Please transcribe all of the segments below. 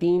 3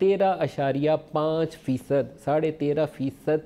13.5%, 13.5%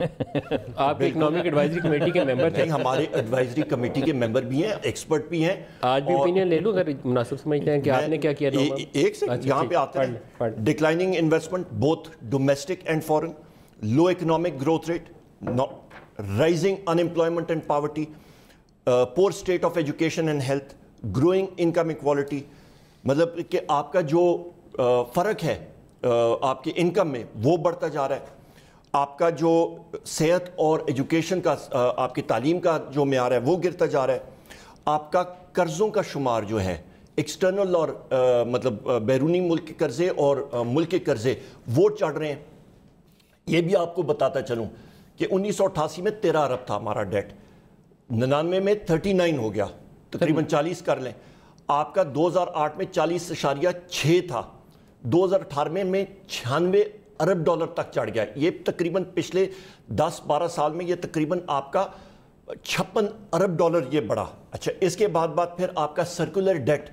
آپ economic advisory committee کے ممبر تھے. نہیں, ہمارے ایڈوائزری کمیٹی کے ممبر بھی ہیں, ایکسپرٹ بھی ہیں. آج بھی اوپینین لے لوں اگر مناسب سمجھتے ہیں کہ آپ نے کیا کیا. ایک سیکنڈ یہاں پہ آتے ہیں. Declining investment both domestic and foreign, low economic growth rate, rising unemployment and poverty, poor state of education and health, growing income equality. مطلب کہ آپ کا جو فرق ہے آپ کے انکم میں وہ بڑھتا جا رہا ہے. آپ کا جو صحت اور ایجوکیشن کا, آپ کی تعلیم کا جو معیار ہے وہ گرتا جا رہا ہے. آپ کا قرضوں کا شمار جو ہے ایکسٹرنل اور مطلب بیرونی ملک کے قرضے اور ملک کے قرضے وہ چڑھ رہے ہیں. یہ بھی آپ کو بتاتا چلوں کہ 1988 میں 13 ارب تھا ہمارا ڈیٹ, 99 میں 39 ہو گیا, تقریباً 40 کر لیں. آپ کا 2008 میں 40.6 تھا, 2018 میں 96 ارب ڈالر تک چڑھ گیا. یہ تقریباً پچھلے 10-12 سال میں یہ تقریباً آپ کا 56 ارب ڈالر یہ بڑھا. اچھا, اس کے بعد پھر آپ کا سرکولر ڈیٹ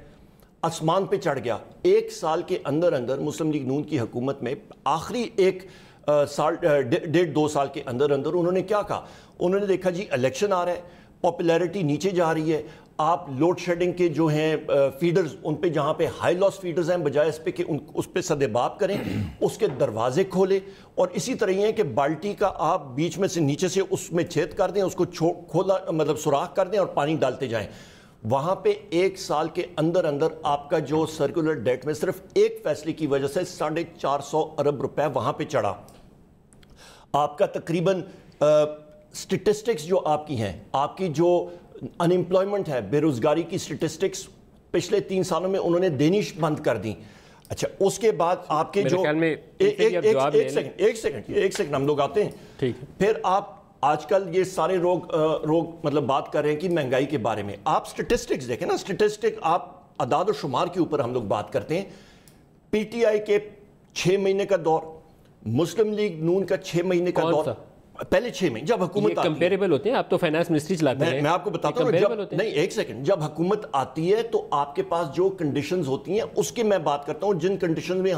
آسمان پہ چڑھ گیا. ایک سال کے اندر مسلم لیگ نون کی حکومت میں آخری ایک سال 1.5-2 سال کے اندر انہوں نے کیا کہا, انہوں نے دیکھا جی الیکشن آ رہا ہے, پاپولیرٹی نیچے جا رہی ہے, آپ لوڈ شیڈنگ کے جو ہیں فیڈرز ان پہ جہاں پہ ہائی لاس فیڈرز ہیں بجائے اس پہ کہ اس پہ سدباب کریں, اس کے دروازے کھولیں. اور اسی طرح یہ ہے کہ بالٹی کا آپ بیچ میں سے نیچے سے اس میں چھید کر دیں, اس کو کھولا مطلب سوراخ کر دیں اور پانی ڈالتے جائیں. وہاں پہ ایک سال کے اندر آپ کا جو سرکولر ڈیٹ میں صرف ایک فیصلے کی وجہ سے 450 ارب روپے وہاں پہ چڑھا. آپ کا تقریباً سٹیٹسٹکس جو آپ کی ہیں, آپ کی جو انمپلائمنٹ ہے, بے روزگاری کی سٹیٹسٹکس پچھلے 3 سالوں میں انہوں نے دینی بند کر دی. اچھا, اس کے بعد آپ کے جو ایک سیکنڈ ہم لوگ آتے ہیں. پھر آپ آج کل یہ سارے روگ مطلب بات کر رہے ہیں کہ مہنگائی کے بارے میں. آپ سٹیٹسٹکس دیکھیں نا, سٹیٹسٹک آپ اعداد و شمار کے اوپر ہم لوگ بات کرتے ہیں. پی ٹی آئی کے 6 مہینے کا دور, مسلم لیگ نون کا 6 مہینے کا دور, پہلے 6 مہینے جب حکومت کمپیریبل ہوتے ہیں. آپ تو فائنانس منسٹری چلاتے ہیں. میں آپ کو بتاتا ہوں نہیں, ایک سیکنڈ, جب حکومت آتی ہے تو آپ کے پاس جو کنڈیشنز ہوتی ہیں اس کی میں بات کرتا ہوں, جن کنڈیشنز میں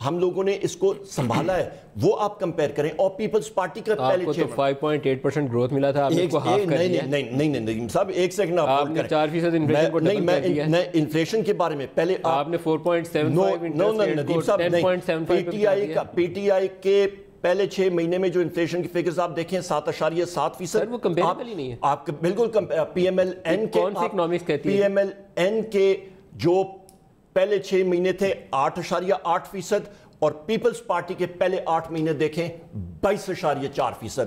ہم لوگوں نے اس کو سنبھالا ہے وہ آپ کمپیئر کریں. اور پیپلز پارٹی کا پہلے 5.8% گروتھ ملا تھا, آپ نے کو ہاف کر دیا. نہیں صاحب, ایک سیکنڈ آپ نے 4% انفلیشن کو ڈبل کر دیا. میں انفلیشن کے بارے میں پہلے آپ نے 4.75 پی ٹی آئی کے پہلے 6 مہینے میں جو انفلیشن کی فگرز آپ دیکھیں 7.7%. وہ کمپیریبل ہی نہیں ہے. آپ بالکل پی ایم ایل این کے جو پہلے 6 مہینے تھے 8.8%, اور پیپلز پارٹی کے پہلے 8 مہینے دیکھیں 22.4%.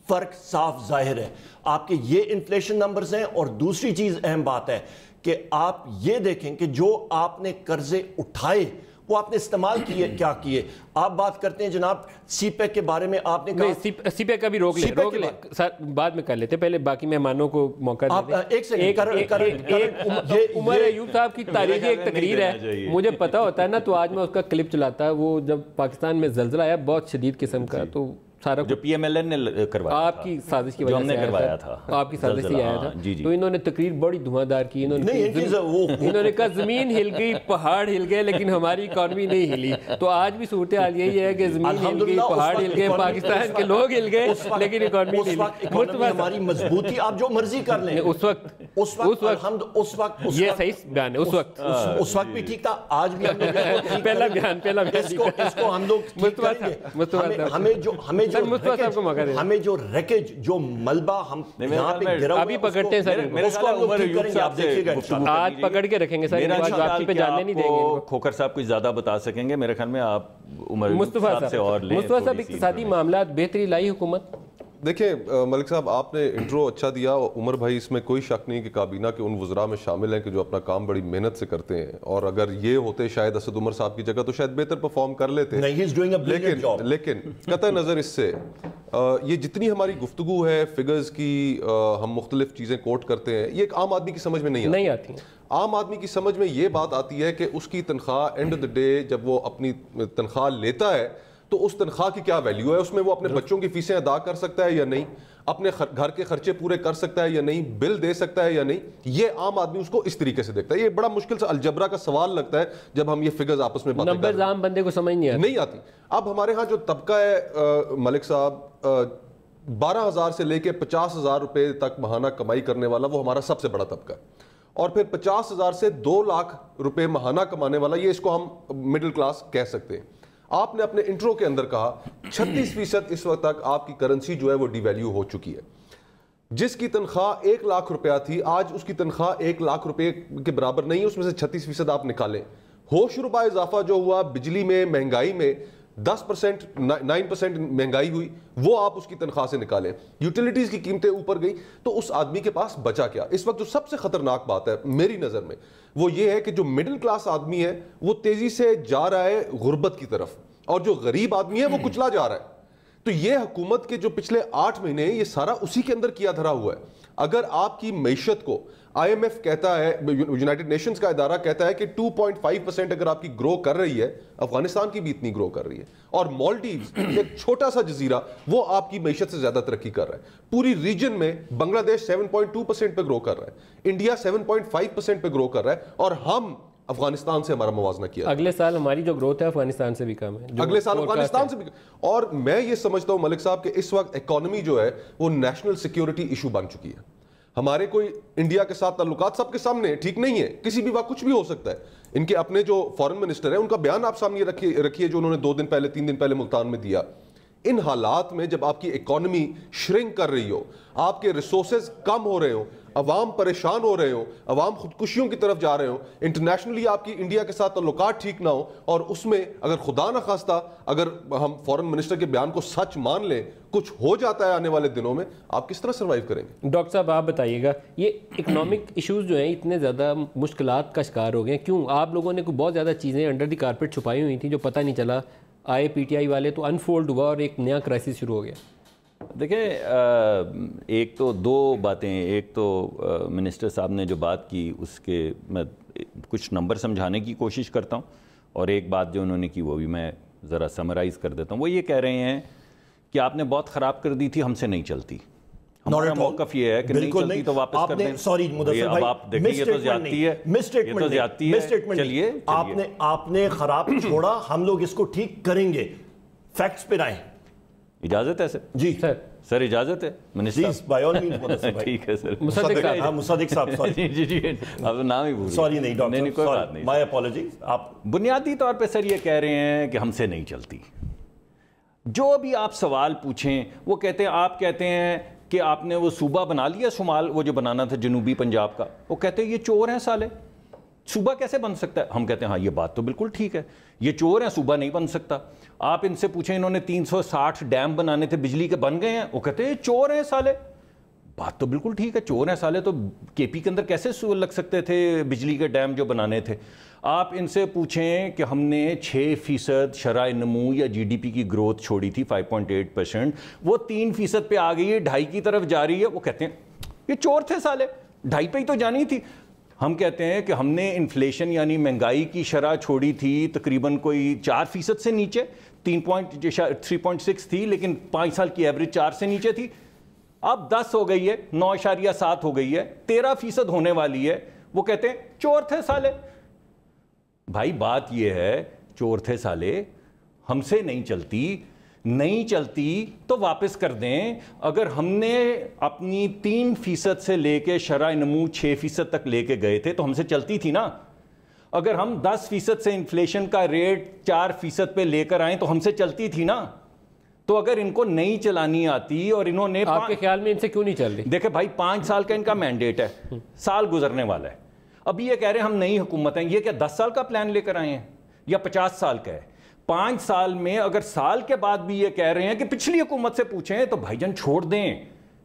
فرق صاف ظاہر ہے. آپ کے یہ انفلیشن نمبرز ہیں. اور دوسری چیز اہم بات ہے کہ آپ یہ دیکھیں کہ جو آپ نے قرضے اٹھائے وہ آپ نے استعمال کیے کیا کیے. آپ بات کرتے ہیں جناب سی پیک کے بارے میں, آپ نے کہا سی پیک کا بھی روک لیں بعد میں کر لیتے, پہلے باقی مہمانوں کو موقع دیں. عمر ایوب صاحب کی تاریخی ایک تقریر ہے, مجھے پتا ہوتا ہے نا, تو آج میں اس کا کلپ چلاتا ہے. وہ جب پاکستان میں زلزلہ آیا بہت شدید قسم کا, تو سارا جو پی ایم ایل این نے کروایا, آپ کی سازش کی وجہ سے کروایا تھا, آپ کی سازش سے آیا تھا. تو انہوں نے تقریر بڑی دھواں کی. انہوں نے کہا زمین ہل گئی, پہاڑ ہل گئے, لیکن ہماری اکانومی نہیں ہلی. تو آج بھی صورتحال یہی ہے کہ زمین ہل گئی, پہاڑ ہل گئے, پاکستان کے لوگ ہل گئے, لیکن اکانومی نہیں ہلی. ہماری مضبوطی آپ جو مرضی کر لیں. اس وقت یہ صحیح بیان ہے. اس وقت بھی ٹھیک تھا, آج بھی پہلا بیان اس کو ہم لوگ ہمیں جو ریکیج جو ملبہ ہم یہاں پہ گرا ابھی پکڑتے ہیں سر, اس کو ہم لوگ ٹھیک کریں گے. آپ دیکھیے گا آج پکڑ کے رکھیں گے سر, آپ پہ جاننے نہیں دیں گے. کھوکھر صاحب کچھ زیادہ بتا سکیں گے میرے خیال میں, آپ مصطفیٰ صاحب اقتصادی معاملات بہتری لائی حکومت. دیکھیں ملک صاحب, آپ نے انٹرو اچھا دیا. عمر بھائی, اس میں کوئی شک نہیں کہ کابینہ کے ان وزراء میں شامل ہیں کہ جو اپنا کام بڑی محنت سے کرتے ہیں, اور اگر یہ ہوتے شاید اسد عمر صاحب کی جگہ تو شاید بہتر پرفارم کر لیتے. لیکن قطع نظر اس سے یہ جتنی ہماری گفتگو ہے فگرز کی, ہم مختلف چیزیں کوٹ کرتے ہیں, یہ ایک عام آدمی کی سمجھ میں نہیں آتی. عام آدمی کی سمجھ میں یہ بات آتی ہے کہ اس کی تنخواہ اینڈ آف دا ڈے جب وہ اپنی تنخواہ لیتا ہے تو اس تنخواہ کی کیا ویلیو ہے, اس میں وہ اپنے بچوں کی فیسیں ادا کر سکتا ہے یا نہیں. اپنے گھر کے خرچے پورے کر سکتا ہے یا نہیں, بل دے سکتا ہے یا نہیں, یہ عام آدمی اس کو اس طریقے سے دیکھتا ہے. یہ بڑا مشکل سے الجبرا کا سوال لگتا ہے جب ہم یہ فگرز آپس میں باتیں کرتے ہیں. عام بندے کو سمجھ نہیں آتی. اب ہمارے ہاں جو طبقہ ہے ملک صاحب 12,000 سے لے کے 50,000 روپے تک ماہانہ کمائی کرنے والا, وہ ہمارا سب سے بڑا طبقہ ہے. اور پھر 50,000 سے 2 لاکھ روپے ماہانہ کمانے والا, یہ اس کو ہم مڈل کلاس کہہ سکتے ہیں. آپ نے اپنے انٹرو کے اندر کہا 36% اس وقت تک آپ کی کرنسی جو ہے وہ ڈی ویلیو ہو چکی ہے. جس کی تنخواہ 1 لاکھ روپیہ تھی, آج اس کی تنخواہ 1 لاکھ روپے کے برابر نہیں ہے. اس میں سے 36% آپ نکالیں. ہوش ربا اضافہ جو ہوا بجلی میں, مہنگائی میں 10%, 9% مہنگائی ہوئی, وہ آپ اس کی تنخواہ سے نکالیں. یوٹیلیٹیز کی قیمتیں اوپر گئی, تو اس آدمی کے پاس بچا کیا؟ اس وقت جو سب سے خطرناک بات ہے میری نظر میں وہ یہ ہے کہ جو مڈل کلاس آدمی ہے وہ تیزی سے جا رہا ہے غربت کی طرف, اور جو غریب آدمی ہے وہ کچلا جا رہا ہے. تو یہ حکومت کے جو پچھلے 8 مہینے یہ سارا اسی کے اندر کیا دھرا ہوا ہے. اگر آپ کی معیشت کو IMF کہتا ہے, یونائٹڈ نیشنز کا ادارہ کہتا ہے کہ 2.5% اگر آپ کی گرو کر رہی ہے, افغانستان کی بھی اتنی گرو کر رہی ہے, اور مالڈیوز ایک چھوٹا سا جزیرہ وہ آپ کی معیشت سے زیادہ ترقی کر رہا ہے. پوری ریجن میں بنگلہ دیش 7.2% پہ گرو کر رہا ہے, انڈیا 7.5% پہ گرو کر رہا ہے, اور ہم افغانستان سے ہمارا موازنہ کیا. اگلے سال ہماری جو گروتھ ہے افغانستان سے بھی کم ہے, اگلے سال افغانستان سے بھی. اور میں یہ سمجھتا ہوں ملک صاحب کہ اس وقت اکانومی جو ہے وہ نیشنل سیکیورٹی ایشو بن چکی ہے. ہمارے کوئی انڈیا کے ساتھ تعلقات سب کے سامنے ٹھیک نہیں ہے, کسی بھی وقت کچھ بھی ہو سکتا ہے. ان کے اپنے جو فارن منسٹر ہیں ان کا بیان آپ سامنے رکھیے جو انہوں نے 2 دن پہلے 3 دن پہلے ملتان میں دیا. ان حالات میں جب آپ کی اکانومی شرنک کر رہی ہو, آپ کے ریسورسز کم ہو رہے ہو, عوام پریشان ہو رہے ہو, عوام خودکشیوں کی طرف جا رہے ہو, انٹرنیشنلی آپ کی انڈیا کے ساتھ تعلقات ٹھیک نہ ہو, اور اس میں اگر خدا نہ خواستہ اگر ہم فارن منسٹر کے بیان کو سچ مان لیں کچھ ہو جاتا ہے آنے والے دنوں میں, آپ کس طرح سروائیو کریں گے؟ ڈاکٹر صاحب آپ بتائیے گا, یہ اکنامک ایشوز جو ہیں اتنے زیادہ مشکلات کا شکار ہو گئے ہیں, کیوں؟ آپ لوگوں نے بہت زیادہ چیزیں انڈر دی کارپیٹ چھپائی ہوئی تھیں جو پتہ نہیں چلا, آئے PTI والے تو انفولڈ ہوا اور ایک نیا کرائسس شروع ہو گیا. دیکھیں ایک تو 2 باتیں, ایک تو منسٹر صاحب نے جو بات کی اس کے میں کچھ نمبر سمجھانے کی کوشش کرتا ہوں, اور ایک بات جو انہوں نے کی وہ بھی میں ذرا سمرائز کر دیتا ہوں. وہ یہ کہہ رہے ہیں کہ آپ نے بہت خراب کر دی تھی, ہم سے نہیں چلتی. ہمارا موقف یہ ہے کہ نہیں چلتی تو واپس کر دیں. سوری مدثر بھائی, آپ دیکھیں یہ تو زیادتی ہے, یہ تو زیادتی ہے. چلیے آپ نے خراب چھوڑا, ہم لوگ اس کو ٹھیک کریں گے, فیکٹس پہ آئیں. اجازت ہے سر؟ جی سر اجازت ہے منسٹر؟ ٹھیک ہے سر. مصدق صاحب سوری جی اب نام ہی بھول. سوری نہیں ڈاکٹر, کوئی بات نہیں, مائی اپالوجیز. آپ بنیادی طور پہ سر یہ کہہ رہے ہیں کہ ہم سے نہیں چلتی. جو بھی آپ سوال پوچھیں وہ کہتے ہیں, آپ کہتے ہیں کہ آپ نے وہ صوبہ بنا لیا شمال, وہ جو بنانا تھا جنوبی پنجاب کا, وہ کہتے ہیں یہ چور ہیں سالے, صوبہ کیسے بن سکتا ہے؟ ہم کہتے ہیں ہاں یہ بات تو بالکل ٹھیک ہے, یہ چور ہیں, صوبہ نہیں بن سکتا. آپ ان سے پوچھیں انہوں نے 360 ڈیم بنانے تھے بجلی کے, بن گئے ہیں, وہ کہتے ہیں یہ چور ہیں سالے. بات تو بالکل ٹھیک ہے, چور ہیں سالے, تو KP کے اندر کیسے لگ سکتے تھے بجلی کے ڈیم جو بنانے تھے؟ آپ ان سے پوچھیں کہ ہم نے 6% شرح نمو یا GDP کی گروتھ چھوڑی تھی 5.8%, وہ 3% پہ آ گئی ہے, 2.5 کی طرف جا رہی ہے, وہ کہتے ہیں یہ چور تھے سالے, 2.5 پہ ہی تو جانی تھی. ہم کہتے ہیں کہ ہم نے انفلیشن یعنی مہنگائی کی شرح چھوڑی تھی تقریباً کوئی 4% سے نیچے, 3.6 تھی, لیکن 5 سال کی ایوریج 4 سے نیچے تھی, اب 10 ہو گئی ہے, 9.7 ہو گئی ہے, 13% ہونے والی ہے. وہ کہتے ہیں چور تھے سالے. بھائی بات یہ ہے, چور تھے سالے, ہم سے نہیں چلتی تو واپس کر دیں. اگر ہم نے اپنی 3% سے لے کے شرح نمو 6% تک لے کے گئے تھے تو ہم سے چلتی تھی نا. اگر ہم 10% سے انفلیشن کا ریٹ 4% پہ لے کر آئیں تو ہم سے چلتی تھی نا. تو اگر ان کو نہیں چلانی آتی اور انہوں نے, آپ کے خیال میں ان سے کیوں نہیں چل رہی؟ دیکھیں بھائی 5 سال کا ان کا مینڈیٹ ہے, سال گزرنے والا ہے, ابھی یہ کہہ رہے ہیں ہم نئی حکومت ہیں. یہ کیا 10 سال کا پلان لے کر آئے ہیں یا 50 سال کا ہے؟ 5 سال میں اگر سال کے بعد بھی یہ کہہ رہے ہیں کہ پچھلی حکومت سے پوچھیں تو بھائی جان چھوڑ دیں,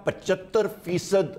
75%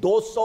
200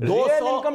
200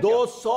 200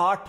8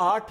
8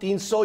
300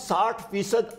60%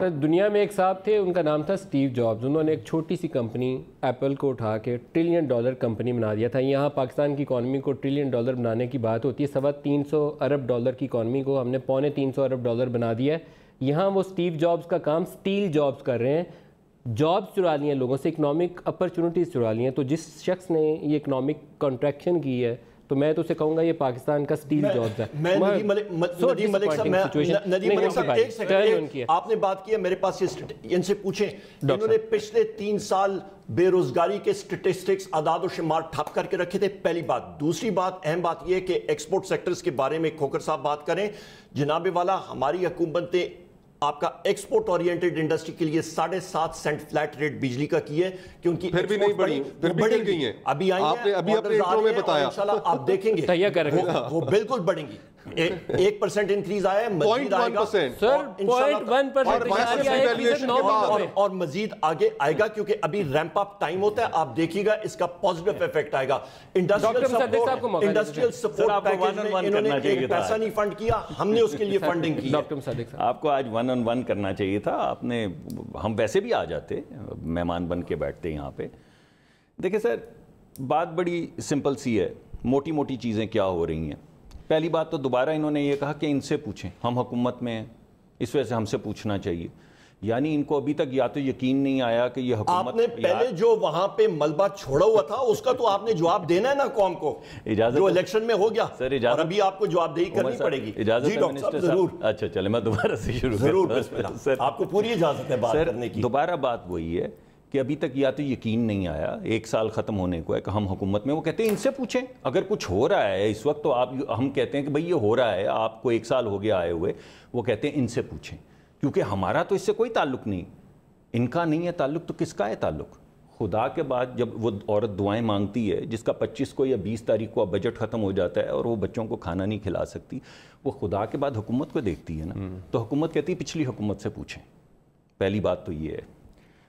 دنیا میں ایک صاحب تھے, ان کا نام تھا اسٹیو جابز. انہوں نے ایک چھوٹی سی کمپنی ایپل کو اٹھا کے $1 ٹریلین کمپنی بنا دیا تھا. یہاں پاکستان کی اکانومی کو $1 ٹریلین بنانے کی بات ہوتی ہے. $325 ارب کی اکانومی کو ہم نے $325 ارب بنا دیا ہے. یہاں وہ اسٹیو جابز کا کام اسٹیل جابز کر رہے ہیں, جابز چرا لی ہیں لوگوں سے, اکنامک اپرچونٹیز چرا لی ہیں. تو جس شخص نے یہ اکنامک کنٹریکشن کی ہے تو میں تو اسے کہوں گا یہ پاکستان کا اسٹیل جابز ہے. ندیم ملک صاحب ایک سیکنڈ, آپ نے بات کی ہے, میرے پاس ان سے پوچھیں, انہوں نے پچھلے 3 سال بے روزگاری کے سٹیٹسٹکس اعداد و شمار ٹھپ کر کے رکھے تھے, پہلی بات. دوسری بات, اہم بات یہ کہ ایکسپورٹ سیکٹرز کے بارے میں کھوکر صاحب بات کریں. جناب والا, ہماری حکومت نے آپ کا ایکسپورٹ اورینٹڈ انڈسٹری کے لیے 7.5 سینٹ فلیٹ ریٹ بجلی کا کی ہے, کیونکہ پھر بھی نہیں بڑھی, پھر بھی گر گئی ہیں. ابھی آئی ہیں, ابھی اپنے انٹرو میں بتایا, انشاءاللہ آپ دیکھیں گے وہ بالکل بڑھیں گی. 1% انکریز آیا ہے, مزید آئے گا سر, اور مزید آگے آئے گا, کیونکہ ابھی ریمپ اپ ٹائم ہوتا ہے. آپ دیکھیے گا اس کا پازیٹیو ایفیکٹ آئے گا. انڈسٹریل سپورٹ پیکیج میں انہوں نے ایک پیسہ نہیں فنڈ کیا, ہم نے اس کے لیے فنڈنگ کی. آپ کو آج 1-on-1 کرنا چاہیے تھا. آپ نے, ہم ویسے بھی آ جاتے, مہمان بن کے بیٹھتے یہاں پہ. دیکھیں سر, بات بڑی سمپل سی ہے, موٹی موٹی چیزیں کیا ہو رہی ہیں. پہلی بات تو دوبارہ انہوں نے یہ کہا کہ ان سے پوچھیں, ہم حکومت میں ہیں اس وجہ سے ہم سے پوچھنا چاہیے. یعنی ان کو ابھی تک یا تو یقین نہیں آیا کہ یہ حکومت, آپ نے پہلے جو وہاں پہ ملبہ چھوڑا ہوا تھا اس کا تو آپ نے جواب دینا ہے نا قوم کو, جو الیکشن میں ہو گیا سر. اور ابھی آپ کو جواب دہی کرنی پڑے گی. جی ڈاکٹر صاحب ضرور. اچھا چلے میں دوبارہ سے شروع ضرور سر, آپ کو پوری اجازت ہے بات کرنے کی. دوبارہ بات وہی ہے کہ ابھی تک یا تو یقین نہیں آیا, 1 سال ختم ہونے کو ہے کہ ہم حکومت میں, وہ کہتے ہیں ان سے پوچھیں اگر کچھ ہو رہا ہے اس وقت تو آپ, ہم کہتے ہیں کہ بھئی یہ ہو رہا ہے, آپ کو 1 سال ہو گیا آئے ہوئے, وہ کہتے ہیں ان سے پوچھیں, کیونکہ ہمارا تو اس سے کوئی تعلق نہیں, ان کا نہیں ہے تعلق, تو کس کا ہے تعلق. خدا کے بعد جب وہ عورت دعائیں مانگتی ہے جس کا 25 کو یا 20 تاریخ کو بجٹ ختم ہو جاتا ہے اور وہ بچوں کو کھانا نہیں کھلا سکتی, وہ خدا کے بعد حکومت کو دیکھتی ہے نا. تو حکومت کہتی ہے پچھلی حکومت سے پوچھیں. پہلی بات تو یہ ہے.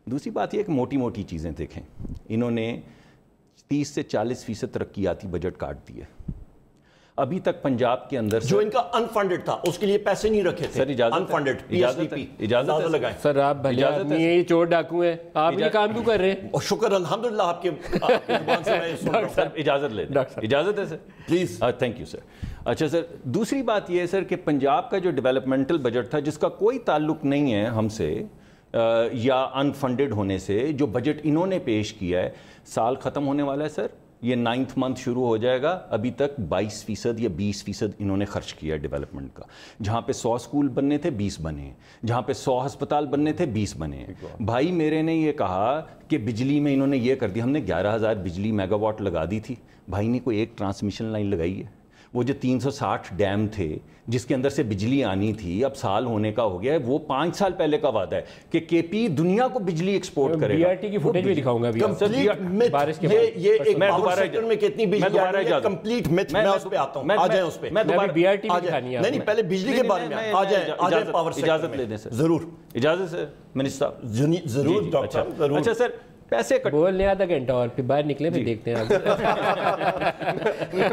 دوسری بات یہ ہے کہ موٹی موٹی چیزیں دیکھیں, انہوں نے 30 سے 40% ترقیاتی بجٹ کاٹ دیے. ابھی تک پنجاب کے اندر جو ان کا انفنڈڈ تھا اس کے لیے پیسے نہیں رکھے تھے. سر انفنڈڈ اجازت لگائیں. سر آپ بھلے آدمی ہیں, یہ چور ڈاکو ہیں, آپ یہ کام کیوں کر رہے ہیں؟ شکر الحمدللہ آپ کے زبان سے میں سن رہا ہوں. اجازت لے دیں, اجازت ہے سر, پلیز. Thank you sir. اچھا سر, دوسری بات یہ ہے سر کہ پنجاب کا جو ڈیولپمنٹل بجٹ تھا جس کا کوئی تعلق نہیں ہے ہم سے یا انفنڈڈ ہونے سے, جو بجٹ انہوں نے پیش کیا ہے, سال ختم ہونے والا ہے سر, یہ 9th منتھ شروع ہو جائے گا. ابھی تک 22% یا 20% انہوں نے خرچ کیا ہے ڈیولپمنٹ کا. جہاں پہ 100 اسکول بننے تھے 20 بنے ہیں, جہاں پہ 100 ہسپتال بننے تھے 20 بنے ہیں. بھائی میرے نے یہ کہا کہ بجلی میں انہوں نے یہ کر دیا, ہم نے 11,000 بجلی میگا واٹ لگا دی تھی, بھائی نے کوئی ایک ٹرانسمیشن لائن لگائی ہے. وہ جو 360 ڈیم تھے جس کے اندر سے بجلی آنی تھی, اب سال ہونے کا ہو گیا ہے, وہ 5 سال پہلے کا وعدہ ہے کہ کے پی دنیا کو بجلی ایکسپورٹ کرے گا. BRT کی فوٹیج بھی دکھاؤں گا ابھی بارش کے بعد. یہ ایک پاور سیکٹر میں کتنی بجلی آ رہی ہے, کمپلیٹ متھ. میں اس پہ آتا ہوں, آ جائیں اس پہ. میں دوبارہ BRT بھی دکھانی ہے. نہیں پہلے بجلی کے بارے میں آ جائیں پاور سیکٹر. اجازت لے دیں سر, ضرور. اجازت سر منسٹر صاحب. ضرور ڈاکٹر صاحب ضرور. اچھا سر, پیسے بولنے آدھا گھنٹہ اور پھر باہر نکلے پھر دیکھتے ہیں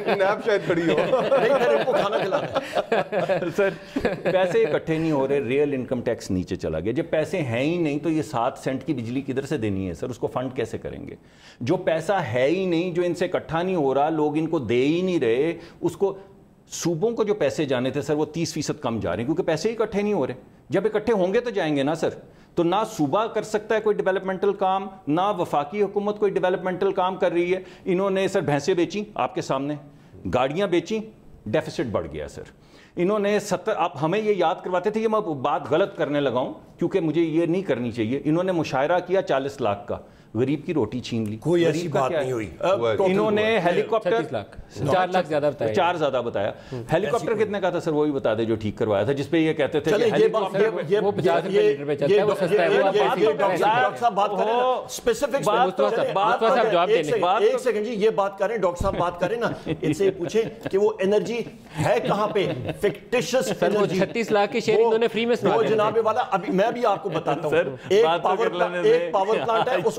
نیب شاید کھڑی ہو. نہیں پھر ان کو کھانا کھلانا. سر پیسے اکٹھے نہیں ہو رہے, ریئل انکم ٹیکس نیچے چلا گیا. جب پیسے ہیں ہی نہیں تو یہ 7 سینٹ کی بجلی کدھر سے دینی ہے سر, اس کو فنڈ کیسے کریں گے؟ جو پیسہ ہے ہی نہیں, جو ان سے اکٹھا نہیں ہو رہا, لوگ ان کو دے ہی نہیں رہے, اس کو صوبوں کو جو پیسے جانے تھے سر وہ 30% کم جا رہے ہیں کیونکہ پیسے ہی اکٹھے نہیں ہو رہے. جب اکٹھے ہوں گے تو جائیں گے نا سر. تو نہ صوبہ کر سکتا ہے کوئی ڈیولپمنٹل کام, نہ وفاقی حکومت کوئی ڈیولپمنٹل کام کر رہی ہے. انہوں نے سر بھینسیں بیچیں آپ کے سامنے, گاڑیاں بیچیں, ڈیفیسٹ بڑھ گیا سر. انہوں نے 70, آپ ہمیں یہ یاد کرواتے تھے, یہ میں بات غلط کرنے لگا ہوں کیونکہ مجھے یہ نہیں کرنی چاہیے. انہوں نے مشاعرہ کیا 40 لاکھ کا, غریب کی روٹی چھین لی. کوئی ایسی بات نہیں ہوئی. انہوں نے ہیلی کاپٹر 4 لاکھ زیادہ بتایا, 4 زیادہ بتایا. ہیلی کاپٹر کتنے کا تھا سر, وہی بتا دے جو ٹھیک کروایا تھا, جس پہ یہ کہتے تھے وہ 50 روپے لیٹر پہ چلتا ہے, وہ سستا ہے. ڈاکٹر صاحب بات کریں نا, اسپیسیفک جواب دینے. ایک سیکنڈ جی, یہ بات کریں ڈاکٹر صاحب, بات کریں نا, ان سے پوچھیں کہ وہ انرجی ہے کہاں پہ, فکٹیشس انرجی. 36 لاکھ کے شیئر انہوں نے فری میں سنا. وہ جناب والا, ابھی میں بھی آپ کو بتاتا ہوں, ایک پاور پلانٹ ہے, اس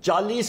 40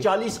40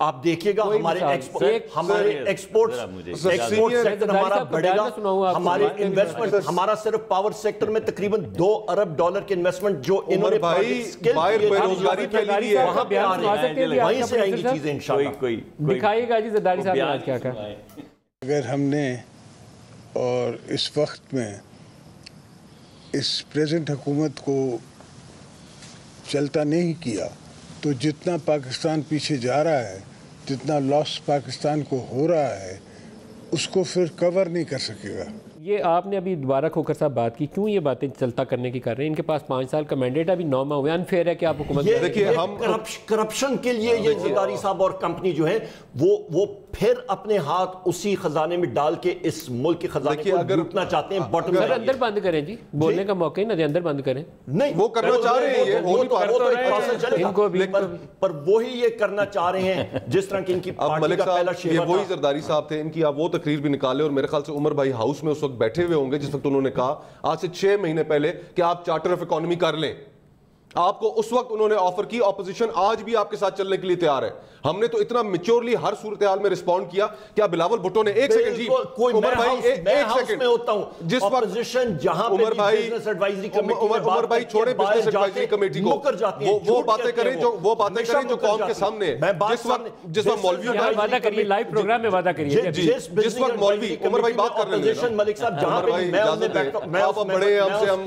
آپ دیکھیے گا ہمارے ایکسپورٹ سیکٹر ہمارا بڑھے گا. ہمارے انویسٹمنٹ, ہمارا صرف پاور سیکٹر میں تقریباً $2 ارب کی انویسٹمنٹ جو انہوں نے بیروزگاری پھیلی ہے وہاں پہ آ رہے ہیں, وہیں سے آئیں گی چیزیں انشاءاللہ. دکھائیے گا جی زرداری صاحب نے آج کیا کہا. اگر ہم نے اور اس وقت میں اس پریزنٹ حکومت کو چلتا نہیں کیا تو جتنا پاکستان پیچھے جا رہا ہے, جتنا لاس پاکستان کو ہو رہا ہے, اس کو پھر کور نہیں کر سکے گا. یہ آپ نے ابھی دوبارہ کھوکھر صاحب بات کی, کیوں یہ باتیں چلتا کرنے کی کر رہے ہیں؟ ان کے پاس 5 سال کا مینڈیٹ, ابھی 9 ماہ ہوئے. انفیئر ہے کہ آپ حکومت دیکھیے کرپشن کے لیے یہ زرداری صاحب اور کمپنی جو ہے وہ پھر اپنے ہاتھ اسی خزانے میں ڈال کے اس ملک کے خزانے کو لوٹنا چاہتے ہیں. باٹم سر اندر بند کریں جی, بولنے کا موقع ہی نہ دیں, اندر بند کریں. نہیں وہ کرنا چاہ رہے ہیں, پر وہی یہ کرنا چاہ رہے ہیں جس طرح کی ان کی پارٹی کا پہلا شیوا تھا. وہی زرداری صاحب تھے, ان کی آپ وہ تقریر بھی نکالے, اور میرے خیال سے عمر بھائی ہاؤس میں اس وقت بیٹھے ہوئے ہوں گے جس وقت انہوں نے کہا آج سے 6 مہینے پہلے کہ آپ چارٹر آف اکانومی کر لیں. آپ کو اس وقت انہوں نے آفر کی, اپوزیشن آج بھی آپ کے ساتھ چلنے کے لیے تیار ہے. ہم نے تو اتنا میچورلی ہر صورتحال میں رسپونڈ کیا. کیا بلاول بھٹو نے ایک سیکنڈ جی عمر بھائی ایک سیکنڈ میں ہوتا ہوں جس اپوزیشن جہاں عمر بھائی بزنس ایڈوائزری کمیٹی عمر بھائی چھوڑے بزنس ایڈوائزری کمیٹی کو, وہ باتیں کریں جو قوم کے سامنے, جس وقت مولوی وعدہ کریے لائیو پروگرام میں وعدہ کریے, جس وقت مولوی عمر بھائی بات کر رہے ہیں ملک صاحب جہاں پہ میں آپ بڑے ہیں ہم سے, ہم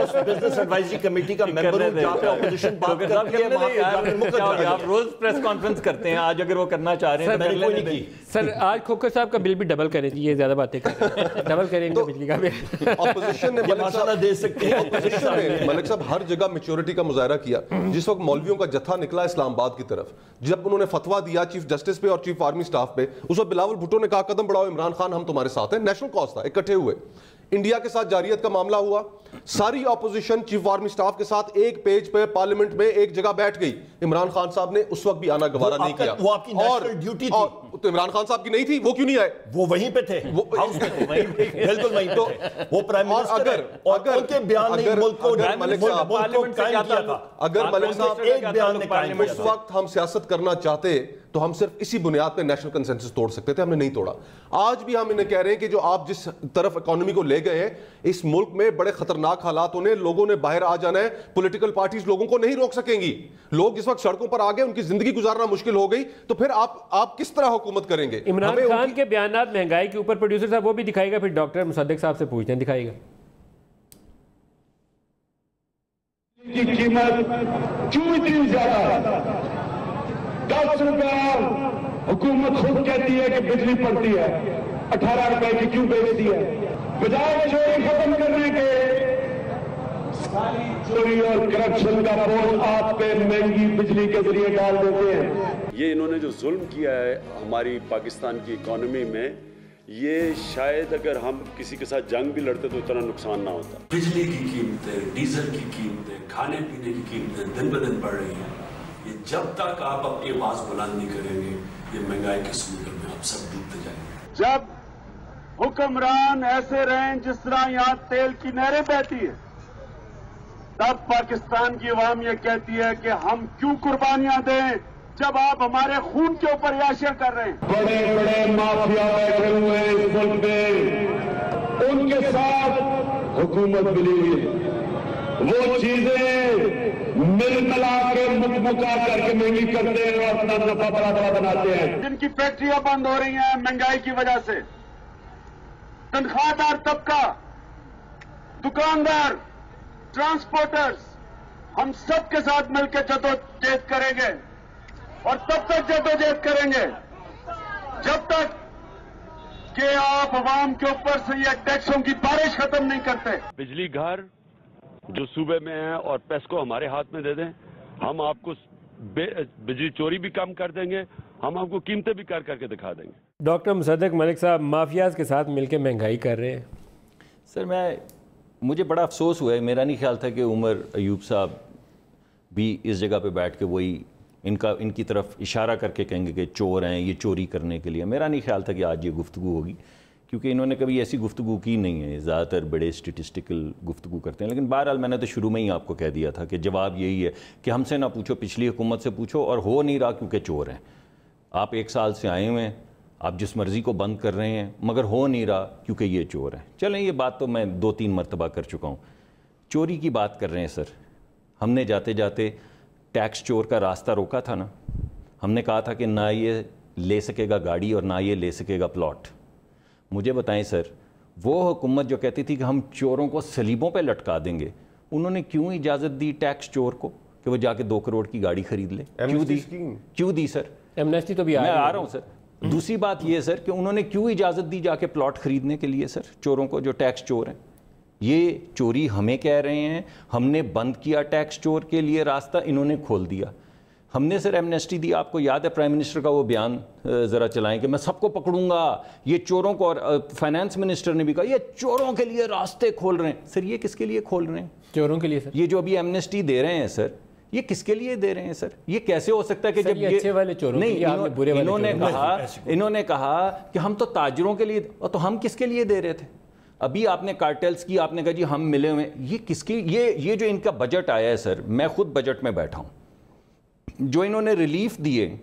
اس بزنس ایڈوائزری کمیٹی کا ممبر ہوں جہاں پہ اپوزیشن بات کرتی ہے, وہاں پہ جا کے مکر جاتے ہیں. آپ روز پریس کانفرنس کرتے ہیں, آج اگر وہ کرنا چاہ رہے ہیں میں نے کوئی نہیں کی. سر آج کھوکھر صاحب کا بل بھی ڈبل کریں جی, یہ زیادہ باتیں کریں, ڈبل کریں گے بجلی کا بل. اپوزیشن نے ملک صاحب ہر جگہ میچورٹی کا مظاہرہ کیا. جس وقت مولویوں کا جتھا نکلا اسلام آباد کی طرف, جب انہوں نے فتویٰ دیا چیف جسٹس پہ اور چیف آرمی سٹاف پہ, اس وقت بلاول بھٹو نے کہا قدم بڑھاؤ عمران خان ہم تمہارے ساتھ ہیں. نیشنل کاز تھا, اکٹھے ہوئے. انڈیا کے ساتھ جاریت کا معاملہ ہوا, ساری اپوزیشن چیف آرمی سٹاف کے ساتھ ایک پیج پہ پارلیمنٹ میں ایک جگہ بیٹھ گئی. عمران خان صاحب نے اس وقت بھی آنا گوارا نہیں کیا. وہ آپ کی نیشنل ڈیوٹی تھی. تو عمران خان صاحب کی نہیں تھی, وہ کیوں نہیں آئے؟ وہ وہیں پہ تھے, ہاؤس میں تھے, بالکل وہیں پہ تھے. وہ پرائم منسٹر ہے اور ان کے بیان نے ملک کو قائم کیا تھا. اگر ملک صاحب ایک بیان نے قائم کیا, اس وقت ہم سیاست کرنا چاہتے تو ہم صرف اسی بنیاد پہ نیشنل کنسنسس توڑ سکتے تھے, ہم نے نہیں توڑا. آج بھی ہم انہیں کہہ رہے ہیں کہ جو آپ جس طرف اکانومی کو لے گئے ہیں, اس ملک میں بڑے خطرناک حالات ہونے, لوگوں نے باہر آ جانا ہے, پولیٹیکل پارٹیز لوگوں کو نہیں روک سکیں گی. لوگ جس وقت سڑکوں پر آ گئے, ان کی زندگی گزارنا مشکل ہو گئی, تو پھر آپ کس طرح حکومت کریں گے؟ عمران خان کے بیانات مہنگائی کے اوپر پروڈیوسر صاحب وہ بھی دکھائے گا, پھر ڈاکٹر مصدق صاحب سے پوچھتے ہیں, دکھائے گا. کی قیمت کیوں اتنی زیادہ ہے؟ 10 روپے حکومت خود کہتی ہے کہ بجلی پڑتی ہے, 18 روپے کی کیوں بیچتی ہے؟ بجائے چوری ختم کرنے کے, ساری چوری اور کرپشن کا بوجھ آپ پہ مہنگی بجلی کے ذریعے ڈال دیتے ہیں. یہ انہوں نے جو ظلم کیا ہے ہماری پاکستان کی اکانومی میں, یہ شاید اگر ہم کسی کے ساتھ جنگ بھی لڑتے تو اتنا نقصان نہ ہوتا. بجلی کی قیمتیں, ڈیزل کی قیمتیں, کھانے پینے کی قیمتیں دن بدن بڑھ رہی ہیں. یہ جب تک آپ اپنی آواز بلند نہیں کریں گے, یہ مہنگائی کے سمندر میں آپ سب ڈوبتے جائیں گے. جب حکمران ایسے رہیں جس طرح یہاں تیل کی نہریں بہتی ہیں, تب پاکستان کی عوام یہ کہتی ہے کہ ہم کیوں قربانیاں دیں جب آپ ہمارے خون کے اوپر عیاشیاں کر رہے ہیں. بڑے بڑے مافیا بیٹھے ہوئے ہیں اس ملک میں, ان کے ساتھ حکومت ملی ہوئی ہے. وہ چیزیں مل ملا کے مکمکا کر کے مہنگی کرتے ہیں اور اپنا نفع بڑا بڑا بناتے ہیں. جن کی فیکٹریاں بند ہو رہی ہیں مہنگائی کی وجہ سے, تنخواہ دار طبقہ, دکاندار, ٹرانسپورٹرز, ہم سب کے ساتھ مل کے جدوجہد کریں گے. اور تب تک جدوجہد کریں گے جب تک کہ آپ عوام کے اوپر سے یہ ٹیکسوں کی بارش ختم نہیں کرتے. بجلی گھر جو صوبے میں ہیں اور پیسکو ہمارے ہاتھ میں دے دیں, ہم آپ کو بجلی چوری بھی کم کر دیں گے, ہم آپ کو قیمتیں بھی کر کے دکھا دیں گے. ڈاکٹر مصدق ملک صاحب مافیاز کے ساتھ مل کے مہنگائی کر رہے ہیں. سر مجھے بڑا افسوس ہوا ہے, میرا نہیں خیال تھا کہ عمر ایوب صاحب بھی اس جگہ پہ بیٹھ کے وہی ان کی طرف اشارہ کر کے کہیں گے کہ چور ہیں, یہ چوری کرنے کے لیے. میرا نہیں خیال تھا کہ آج یہ گفتگو ہوگی, کیونکہ انہوں نے کبھی ایسی گفتگو کی نہیں ہے, زیادہ تر بڑے اسٹیٹسٹیکل گفتگو کرتے ہیں. لیکن بہرحال میں نے تو شروع میں ہی آپ کو کہہ دیا تھا کہ جواب یہی ہے کہ ہم سے نہ پوچھو, پچھلی حکومت سے پوچھو, اور ہو نہیں رہا کیونکہ چور ہیں. آپ 1 سال سے آئے ہوئے ہیں, آپ جس مرضی کو بند کر رہے ہیں, مگر ہو نہیں رہا کیونکہ یہ چور ہیں. چلیں یہ بات تو میں 2-3 مرتبہ کر چکا ہوں. چوری کی بات کر رہے ہیں سر, ہم نے جاتے جاتے ٹیکس چور کا راستہ روکا تھا نا. ہم نے کہا تھا کہ نہ یہ لے سکے گا گاڑی اور نہ یہ لے سکے گا پلاٹ. مجھے بتائیں سر, وہ حکومت جو کہتی تھی کہ ہم چوروں کو سلیبوں پہ لٹکا دیں گے, انہوں نے کیوں اجازت دی ٹیکس چور کو کہ وہ جا کے 2 کروڑ کی گاڑی خرید لے؟ کیوں دی سر؟ ایمنیسٹی تو بھی میں آ رہا ہوں سر. دوسری بات یہ سر کہ انہوں نے کیوں اجازت دی جا کے پلاٹ خریدنے کے لیے سر چوروں کو جو ٹیکس چور ہیں؟ یہ چوری ہمیں کہہ رہے ہیں, ہم نے بند کیا ٹیکس چور کے لیے راستہ, انہوں نے کھول دیا. ہم نے سر ایمنیسٹی دی, آپ کو یاد ہے پرائم منسٹر کا وہ بیان ذرا چلائیں کہ میں سب کو پکڑوں گا, یہ چوروں کو, اور فائنانس منسٹر نے بھی کہا یہ چوروں کے لیے راستے کھول رہے ہیں. سر یہ کس کے لیے کھول رہے ہیں؟ چوروں کے لیے سر. یہ جو ابھی ایمنیسٹی دے رہے ہیں سر, یہ کس کے لیے دے رہے ہیں سر؟ یہ کیسے ہو سکتا ہے کہ جب یہ اچھے والے چوروں نہیں, انہوں نے کہا کہ ہم تو تاجروں کے لیے, تو ہم کس کے لیے دے رہے تھے؟ ابھی آپ نے کارٹیلز کی, آپ نے کہا جی ہم ملے ہوئے, یہ کس کی, یہ جو ان کا بجٹ آیا ہے سر, میں خود بجٹ میں بیٹھا ہوں, جو انہوں نے ریلیف دیے,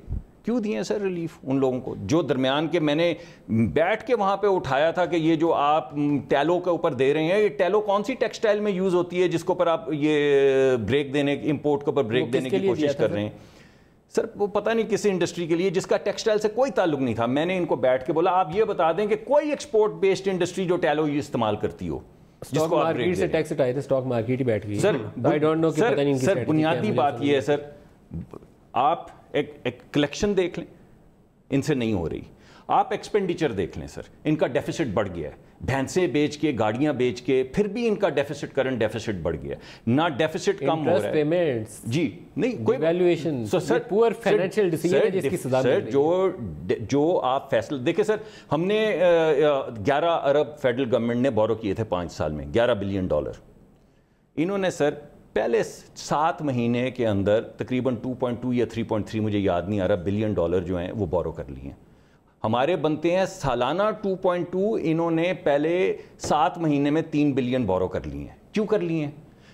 کیوں دیے سر ریلیف ان لوگوں کو جو درمیان کے, میں نے بیٹھ کے وہاں پہ اٹھایا تھا کہ یہ جو آپ ٹیلو کے اوپر دے رہے ہیں, یہ ٹیلو کون سی ٹیکسٹائل میں یوز ہوتی ہے جس کے اوپر آپ یہ بریک دینے, امپورٹ کے اوپر بریک دینے کی کوشش کر رہے ہیں سر؟ وہ پتہ نہیں کسی انڈسٹری کے لیے جس کا ٹیکسٹائل سے کوئی تعلق نہیں تھا. میں نے ان کو بیٹھ کے بولا آپ یہ بتا دیں کہ کوئی ایکسپورٹ بیسڈ انڈسٹری جو ٹیلو استعمال کرتی ہو, جس کو مارکیٹ سے ٹیکس ہٹائے تھے, اسٹاک مارکیٹ ہی بیٹھ گئی سر. بنیادی بات یہ ہے سر, آپ ایک کلیکشن دیکھ لیں, ان سے نہیں ہو رہی. آپ ایکسپینڈیچر دیکھ لیں سر, ان کا ڈیفیسٹ بڑھ گیا ہے, بھینسیں بیچ کے, گاڑیاں بیچ کے, پھر بھی ان کا ڈیفیسٹ, کرنٹ ڈیفیسٹ بڑھ گیا ہے. نہ ڈیفیسٹ کم ہو رہا ہے جی, نہیں کوئی ویلیویشن, پور فائنینشیل ڈیسیژن ہے جس کی سزا مل رہی ہے. جو آپ فیصلہ دیکھیں سر, ہم نے 11 ارب فیڈرل گورنمنٹ نے بورو کیے تھے 5 سال میں, $11 بلین. انہوں نے سر پہلے 7 مہینے کے اندر تقریباً 2.2 یا 3.3 مجھے یاد نہیں آ رہا بلین ڈالر جو ہیں وہ بورو کر لیے ہیں. ہمارے بنتے ہیں سالانہ 2.2, انہوں نے پہلے 7 مہینے میں 3 بلین بورو کر لیے ہیں. کیوں کر لیے ہیں؟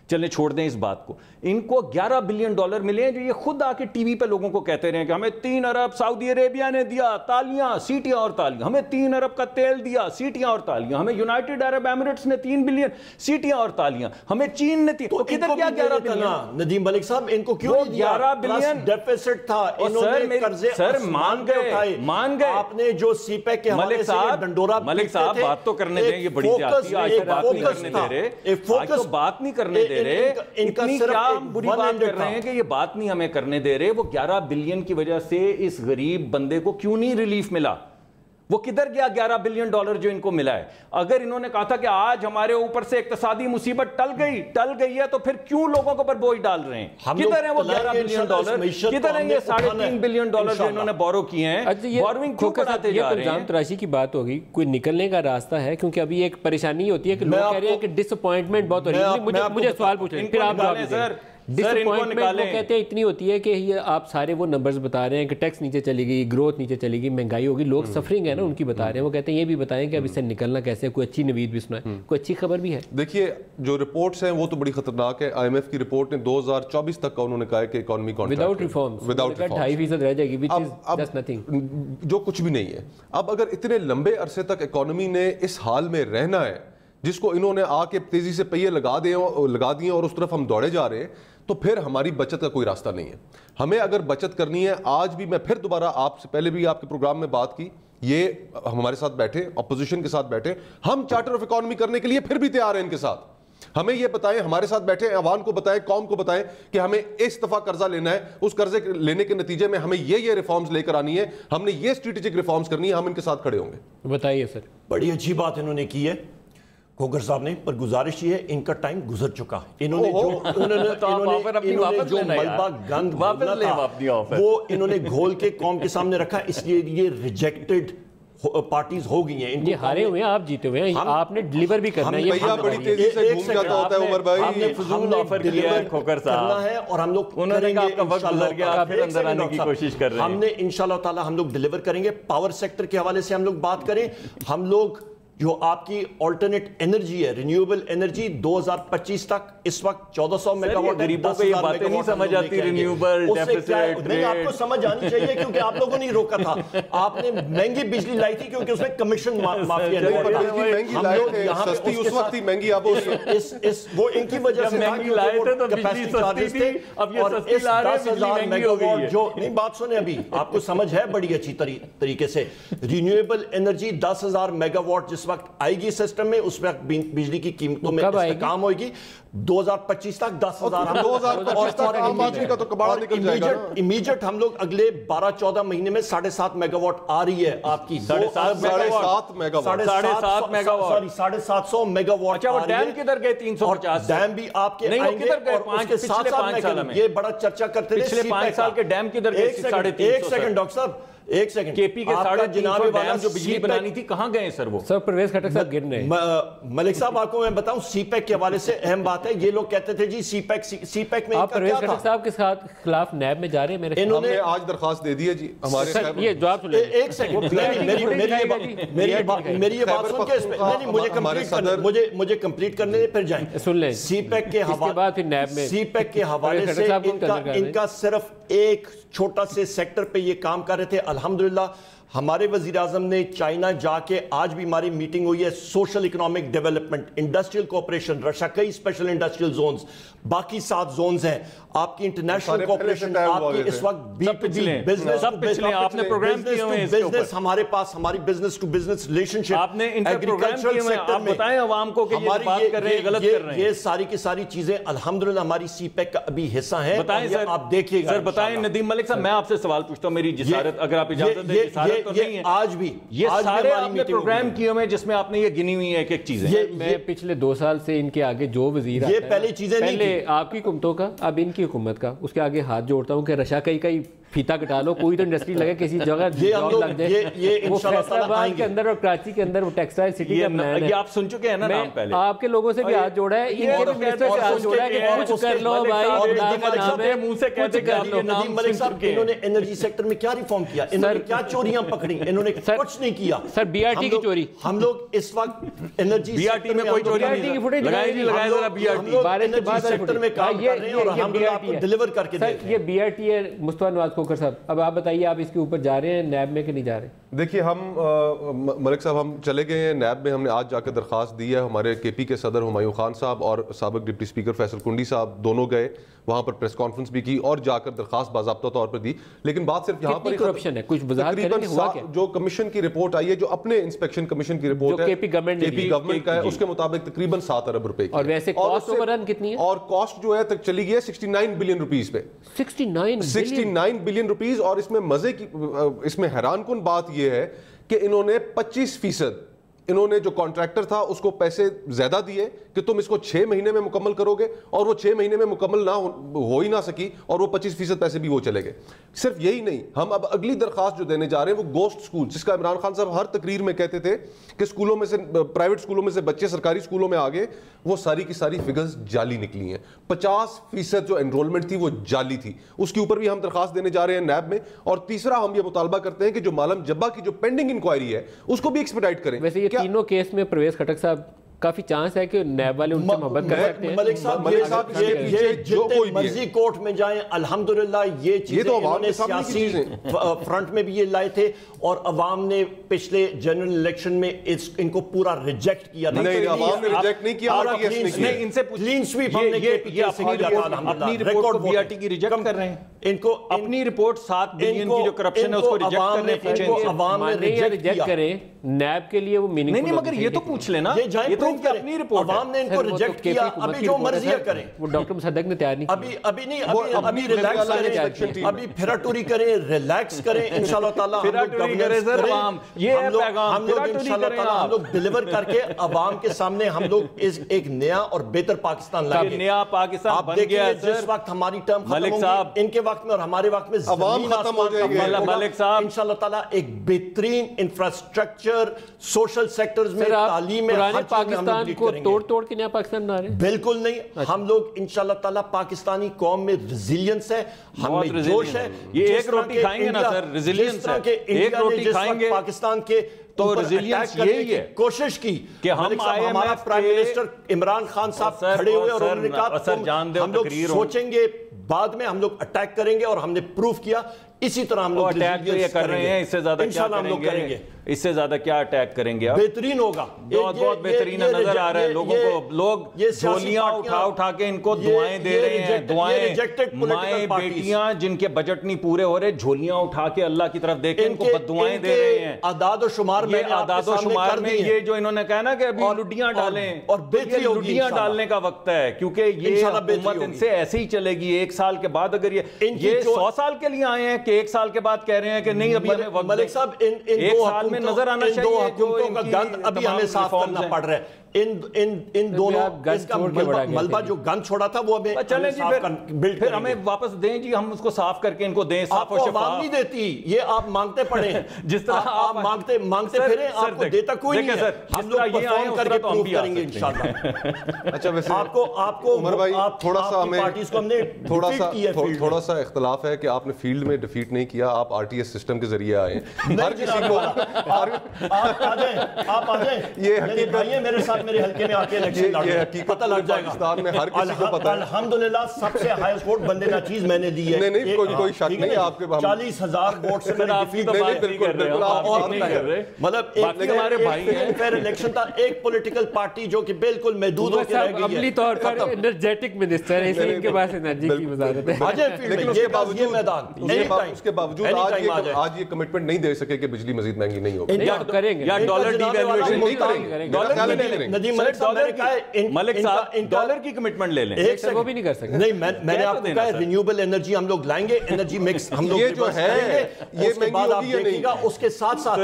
چلیں چھوڑ دیں اس بات کو. ان کو $11 بلین ملے ہیں جو یہ خود آ کے ٹی وی پہ لوگوں کو کہتے رہے ہیں کہ ہمیں 3 ارب سعودی عربیہ نے دیا, تالیاں, سیٹیاں اور تالیاں. ہمیں 3 ارب کا تیل دیا, سیٹیاں اور تالیاں. ہمیں یونائٹڈ عرب ایمریٹس نے 3 بلین, سیٹیاں اور تالیاں. ہمیں چین نے تو کدھر کیا 11 بلین؟ ندیم ملک صاحب ان کو کیوں نہیں دیا؟ 11 بلین ڈیفیسٹ تھا, انہوں نے قرضے سر مان گئے. آپ نے جو سی پیک کے حوالے سے ڈنڈورا ملک صاحب بات تو کرنے دیں, یہ بڑی زیادتی ہے, آج بات نہیں کرنے دے رہے, آج تو بات نہیں کرنے دے رہے. اتنی کیا بری بات کر رہے ہیں کہ یہ بات نہیں ہمیں کرنے دے رہے. وہ 11 بلین کی وجہ سے اس غریب بندے کو کیوں نہیں ریلیف ملا؟ وہ کدھر گیا $11 بلین جو ان کو ملا ہے؟ اگر انہوں نے کہا تھا کہ آج ہمارے اوپر سے اقتصادی مصیبت ٹل گئی ہے تو پھر کیوں لوگوں کے اوپر بوجھ ڈال رہے ہیں؟ کدھر ہیں وہ $11 بلین؟ کدھر ہیں یہ $3.5 بلین جو انہوں نے بورو کیے ہیں؟ بوروئنگ کیوں بڑھاتے جا رہے ہیں؟ الزام تراشی کی بات ہوگی, کوئی نکلنے کا راستہ ہے؟ کیونکہ ابھی ایک پریشانی ہوتی ہے کہ لوگ کہہ رہے ہیں کہ ڈس اپوائنٹمنٹ بہت ہو رہی ہے. مجھے سوال پوچھ رہے ہیں, پھر آپ جواب دیں. ڈس اپوائنٹمنٹ وہ کہتے ہیں اتنی ہوتی ہے کہ یہ آپ سارے وہ نمبرز بتا رہے ہیں کہ ٹیکس نیچے چلی گئی, گروتھ نیچے چلی گئی, مہنگائی ہوگی, لوگ سفرنگ ہے نا ان کی بتا رہے ہیں. وہ کہتے ہیں یہ بھی بتائیں کہ اب اس سے نکلنا کیسے, کوئی اچھی نوید بھی سنائیں, کوئی اچھی خبر بھی ہے. دیکھیے جو رپورٹس ہیں وہ تو بڑی خطرناک ہے. آئی ایم ایف کی رپورٹ نے 2024 تک کا انہوں نے کہا ہے کہ اکانومی وداؤٹ ریفارمز 2.5% رہ جائے گی, جو کچھ بھی نہیں ہے. اب اگر اتنے لمبے عرصے تک اکانومی نے اس حال میں رہنا ہے جس کو انہوں نے آ کے تیزی سے پہیے لگا دیے اور اس طرف ہم دوڑے جا رہے ہیں, تو پھر ہماری بچت کا کوئی راستہ نہیں ہے. ہمیں اگر بچت کرنی ہے, آج بھی میں پھر دوبارہ آپ سے پہلے بھی آپ کے پروگرام میں بات کی, یہ ہمارے ساتھ بیٹھے, اپوزیشن کے ساتھ بیٹھے, ہم چارٹر آف اکانومی کرنے کے لیے پھر بھی تیار ہیں ان کے ساتھ. ہمیں یہ بتائیں, ہمارے ساتھ بیٹھے عوام کو بتائیں, قوم کو بتائیں کہ ہمیں اس دفعہ قرضہ لینا ہے, اس قرضے لینے کے نتیجے میں ہمیں یہ ریفارمز لے کر آنی ہے, ہم نے یہ اسٹریٹجک ریفارمز کرنی ہے, ہم ان کے ساتھ کھڑے ہوں گے. بتائیے سر. بڑی اچھی بات انہوں نے کی ہے کھوکر صاحب نے, پر گزارش یہ ہے ان کا ٹائم گزر چکا. انہوں نے جو ملبہ گند وہ انہوں نے گھول کے قوم کے سامنے رکھا, اس لیے یہ ریجیکٹڈ پارٹیز ہو گئی ہیں. یہ ہارے ہوئے ہیں, آپ جیتے ہوئے ہیں, آپ نے ڈیلیور بھی کرنا ہے. یہ بڑی تیزی سے گھوم جاتا ہوتا ہے عمر بھائی. ہم نے فضول آفر کیا ہے کھوکر صاحب کرنا ہے اور ہم لوگ انہوں نے کہا آپ کا وقت گزر گیا, آپ پھر اندر آنے کی کوشش کر رہے ہیں. ہم نے انشاءاللہ تعالی ہم لوگ ڈیلیور کریں گے. پاور سیکٹر کے حوالے سے ہم لوگ بات کریں, ہم لوگ جو آپ کی آلٹرنیٹ انرجی ہے، رینیویبل انرجی 2025 تک اس وقت 1400 میگا واٹ ہے. غریبوں کو یہ باتیں نہیں سمجھ آتی، رینیویبل ڈیفیسٹ. نہیں، آپ کو سمجھ آنی چاہیے کیونکہ آپ لوگوں نے روکا تھا. آپ نے مہنگی بجلی لائی تھی کیونکہ اس میں کمیشن مافیا نہیں ہوتا. مہنگی لائے تھے، سستی اس وقت تھی، مہنگی اب وہ ان کی وجہ سے مہنگی لائے تھے تو بجلی سستی تھی، اب یہ سستی لا رہے ہیں، بجلی مہنگی ہو گئی ہے. جو نہیں بات سنیں، ابھی آپ کو سمجھ ہے بڑی اچھی طریقے سے. رینیویبل انرجی 10,000 میگا واٹ جس وقت آئے گی سسٹم میں، اس وقت بجلی کی قیمتوں میں استحکام ہوئے گی. 2025 تک 10,000 امیجیٹ ہم لوگ اگلے 12-14 مہینے میں 7.5 میگا واٹ آ رہی ہے آپ کی. 7.5 میگا واٹ 750 میگا واٹ. اچھا، وہ ڈیم کدھر گئے 350؟ ڈیم بھی آپ کے آئیں گے اور اس کے ساتھ ساتھ یہ بڑا چرچا کرتے تھے پچھلے 5 سال کے ڈیم کدھر گئے 350؟ ایک سیکنڈ ڈاکٹر صاحب، ایک سیکنڈ. کے پی کے 350 ڈیم جو بجلی بنانی تھی کہاں گئے سر؟ وہ سر پرویز خٹک صاحب گر رہے ہیں. ملک صاحب آپ کو میں بتاؤں سی پیک کے حوالے سے اہم بات ہے. یہ لوگ کہتے تھے جی سی پیک میں آپ پرویز خٹک صاحب کے خلاف نیب میں جا رہے ہیں. میرے انہوں نے آج درخواست دے دی ہے جی ہمارے. یہ جواب سن لیں. ایک سیکنڈ، میری یہ بات سن کے مجھے کمپلیٹ کرنے دیں پھر جائیں. سن لیں. سی پیک کے حوالے سے ان کا صرف ایک چھوٹا سے سیکٹر پہ یہ کام کر رہے تھے. الحمدللہ ہمارے وزیر اعظم نے چائنا جا کے، آج بھی ہماری میٹنگ ہوئی ہے، social economic development, industrial cooperation, Rashakai special industrial zones, باقی 7 زونز ہیں. آپ کی انٹرنیشنل کوپریشن، آپ کی اس وقت بی ٹو بی بزنس، آپ نے پروگرام کیے ہوئے ہیں اس کے اوپر. ہمارے پاس ہماری بزنس ٹو بزنس ریلیشن شپ، آپ نے ایگریکلچرل سیکٹر میں. آپ بتائیں عوام کو کہ یہ بات کر رہے ہیں غلط کر رہے ہیں. یہ ساری کی ساری چیزیں الحمدللہ ہماری سی پیک کا ابھی حصہ ہیں. بتائیں سر، آپ دیکھیے گا. سر بتائیں ندیم ملک صاحب، میں آپ سے سوال پوچھتا ہوں، میری جسارت اگر آپ اجازت دیں. جسارت تو نہیں ہے آج بھی. یہ سارے آپ نے پروگرام کیے ہوئے جس میں آپ نے یہ گنی ہوئی ہیں ایک ایک چیزیں. میں پچھلے 2 سال سے ان کے آگے جو وزیر یہ پہلے چیزیں نہیں، پہلے آپ کی حکومتوں کا، اب ان کی حکومت کا، اس کے آگے ہاتھ جوڑتا ہوں کہ رشاکئی کا ہی پھیتا کٹا لو، کوئی تو انڈسٹری لگے کسی جگہ جاب لگ جائے. وہ فیصل آباد کے اندر اور کراچی کے اندر وہ ٹیکسٹائل سٹی کا پلان ہے. یہ آپ سن چکے ہیں نا نام پہلے. آپ کے لوگوں سے بھی ہاتھ جوڑا ہے، ان کے بھی منسٹر سے ہاتھ جوڑا ہے کہ کچھ کر لو بھائی. منہ سے کہتے کہ ندیم ملک صاحب انہوں نے انرجی سیکٹر میں کیا ریفارم کیا؟ انہوں نے کیا چوریاں پکڑی؟ انہوں نے کچھ نہیں کیا. سر بی آر ٹی کی چوری، ہم لوگ اس وقت انرجی بی آر ٹی میں کوئی چوری نہیں لگائے نہیں لگائے ذرا بی آر ٹی بارش کے بعد سیکٹر میں کام کر رہے ہیں اور ہم آپ کو ڈیلیور کر کے دے رہے ہیں. یہ بی آر ٹی ہے مصطفیٰ نواز کھوکھر صاحب. اب آپ بتائیے، آپ اس کے اوپر جا رہے ہیں نیب میں کہ نہیں جا رہے؟ دیکھیے ہم ملک صاحب ہم چلے گئے ہیں نیب میں. ہم نے آج جا کے درخواست دی ہے. ہمارے کے پی کے صدر ہمایوں خان صاحب اور سابق ڈپٹی اسپیکر فیصل کنڈی صاحب دونوں گئے وہاں پر، پریس کانفرنس بھی کی اور جا کر درخواست باضابطہ طور پر دی. لیکن بات صرف یہاں پر کرپشن ہے، کچھ وضاحت کریں کہ ہوا کیا؟ جو کمیشن کی رپورٹ آئی ہے، جو اپنے انسپیکشن کمیشن کی رپورٹ ہے کے پی گورنمنٹ کا ہے، اس کے مطابق تقریباً 7 ارب روپے کی. اور ویسے کاسٹ اوور رن کتنی ہے؟ اور کاسٹ جو ہے تک چلی گئی ہے 69 بلین روپیز پہ. 69 بلین روپیز. اور اس میں مزے کی، اس میں حیران کن بات یہ ہے کہ انہوں نے 25% انہوں نے جو کانٹریکٹر تھا اس کو پیسے زیادہ دیے کہ تم اس کو 6 مہینے میں مکمل کرو گے، اور وہ 6 مہینے میں مکمل نہ ہو ہی نہ سکی، اور وہ 25% پیسے بھی وہ چلے گئے. صرف یہی نہیں، ہم اب اگلی درخواست جو دینے جا رہے ہیں وہ گوسٹ سکول، جس کا عمران خان صاحب ہر تقریر میں کہتے تھے کہ سکولوں میں سے، پرائیویٹ سکولوں میں سے بچے سرکاری سکولوں میں آگے، وہ ساری کی ساری فگرز جعلی نکلی ہیں. 50% جو انرولمنٹ تھی وہ جعلی تھی. اس کے اوپر بھی ہم درخواست دینے جا رہے ہیں نیب میں. اور تیسرا ہم یہ مطالبہ کرتے ہیں کہ جو مالم جبہ کی جو پینڈنگ انکوائری ہے اس کو بھی ایکسپیڈائٹ کریں. ویسے یہ تینوں کیس میں پرویز خٹک صاحب کافی چانس ہے کہ نیب والے ان سے محبت کر سکتے ہیں. ملک صاحب یہ جتنے مرضی کورٹ میں جائیں الحمدللہ یہ چیزیں انہوں نے سیاسی فرنٹ میں بھی یہ لائے تھے اور عوام نے پچھلے جنرل الیکشن میں ان کو پورا ریجیکٹ کیا. نہیں عوام نے ریجیکٹ نہیں کیا، ان سے کلین سویپ ہم نے یہ اپنی رپورٹ کو بی آر ٹی کی ریجیکٹ کر رہے ہیں. ان کو اپنی رپورٹ 7 بلین کی جو کرپشن ہے اس کو ریجیکٹ کرنے پوچھیں. عوام نے ریجیکٹ کریں نیب کے لیے وہ میننگ نہیں مگر یہ تو پوچھ لینا، یہ تو ان کی اپنی رپورٹ ہے. عوام نے ان کو ریجیکٹ کیا، ابھی جو مرضی کریں. وہ ڈاکٹر مصدق نے تیار نہیں کیا. ابھی ریلیکس کریں، ابھی پھرا ٹوری کریں، ریلیکس کریں انشاءاللہ تعالیٰ. پھرا ٹوری کریں سر عوام، یہ ہے پیغام. ہم لوگ انشاءاللہ تعالیٰ ہم لوگ ڈیلیور کر کے عوام کے سامنے ہم لوگ ایک نیا اور بہتر پاکستان لائیں گے. نیا پاکستان بن گیا ہے سر. جس وقت ہماری ٹرم ختم ہوگی ان کے وقت میں اور ہمارے وقت میں عوام ختم ہو جائے گے. ملک صاحب انشاءاللہ تعالیٰ ایک بہترین انفراسٹرکچر سوشل سیکٹرز میں، تعلیم میں، ہر پاکستان کو توڑ کے نیا پاکستان بنا رہے ہیں. بالکل نہیں، ہم لوگ انشاءاللہ تعالیٰ پاکستانی قوم میں ریزیلینس ہے، ہم میں جوش ہے. یہ ایک روٹی کھائیں گے نا سر، ریزیلینس ہے. ایک روٹی کھائیں گے. پاکستان کے تو ریزیلینس یہی ہے کوشش کی کہ ہمارا پرائم منسٹر عمران خان صاحب کھڑے ہوئے اور انہوں نے کہا ہم لوگ سوچیں گے بعد میں ہم لوگ اٹیک کریں گے اور ہم نے پروف کیا اسی طرح ہم لوگ اٹیک یہ کر رہے ہیں. اس سے زیادہ کیا کریں گے؟ اس سے زیادہ کیا اٹیک کریں گے؟ بہترین ہوگا, بہت بہترین نظر آ رہا ہے لوگوں کو. لوگ جھولیاں اٹھا کے ان کو دعائیں دے رہے ہیں, دعائیں. مائیں بیٹیاں جن کے بجٹ نہیں پورے ہو رہے جھولیاں اٹھا کے اللہ کی طرف دیکھ کے ان کو بددعائیں دے رہے ہیں. اعداد و شمار میں اعداد و شمار میں یہ جو انہوں نے کہا نا کہ ابھی لڈیاں ڈالیں اور لڈیاں ڈالنے کا وقت ہے, کیونکہ یہ حکومت ان سے ایسے ہی چلے گی. 1 سال کے بعد اگر یہ 100 سال کے لیے آئے ہیں کہ 1 سال کے بعد کہہ رہے ہیں کہ نہیں ابھی ہمیں وقت, ملک صاحب 1 سال میں نظر آنا چاہیے. دو حکومتوں کا گند ابھی ہمیں صاف کرنا پڑ رہا ہے. ان دونوں اس کا ملبہ جو گند چھوڑا تھا وہ ہمیں چلیں جی پھر ہمیں واپس دیں جی, ہم اس کو صاف کر کے ان کو دیں. آپ کو عوام نہیں دیتی, یہ آپ مانگتے پڑے ہیں. جس طرح آپ مانگتے پھریں آپ کو دیتا کوئی نہیں ہے. ہم لوگ پرفارم کر کے پروف کریں گے انشاءاللہ. اچھا ویسے آپ کو عمر بھائی تھوڑا سا ہمیں تھوڑا سا اختلاف ہے کہ آپ نے فیلڈ میں ڈیفیٹ نہیں کیا, آپ RTS سسٹم کے ذریعے آئے. ہر کسی کو آپ آ جائیں, یہ میرے ساتھ میرے حلقے میں آکے الیکشن لڑیں, پتہ لگ جائے گا. پاکستان میں ہر کسی کو پتہ ہے الحمدللہ سب سے ہائیسٹ ووٹ بندے ناچیز میں نے دی ہے. نہیں کوئی شک نہیں آپ کے. 40,000 ووٹ سے میں نے ڈیفیٹ بالکل آپ نہیں کر رہے. مطلب ہمارے بھائی ہیں, فیر الیکشن تھا. ایک پولیٹیکل پارٹی جو کہ بالکل محدود ہو کے رہ گئی ہے, عملی طور پر انرجیٹک منسٹر ہے, اس لیے ان کے پاس انرجی کی وزارت ہے. لیکن اس کے باوجود آج یہ کمٹمنٹ نہیں دے سکے کہ بجلی مزید مہنگی نہیں ہوگی. کریں گے یا ڈالر ڈی ویلیویشن نہیں کریں گے. ندیم ملک صاحب نے کہا ہے ملک صاحب ڈالر کی کمٹمنٹ لے لیں. وہ بھی نہیں کر سکتے. نہیں میں نے آپ کو کہا ہے رینیوبل انرجی ہم لوگ لائیں گے, انرجی مکس ہم لوگ یہ جو ہے یہ اس کے بعد آپ دیکھیں گا. اس کے ساتھ ساتھ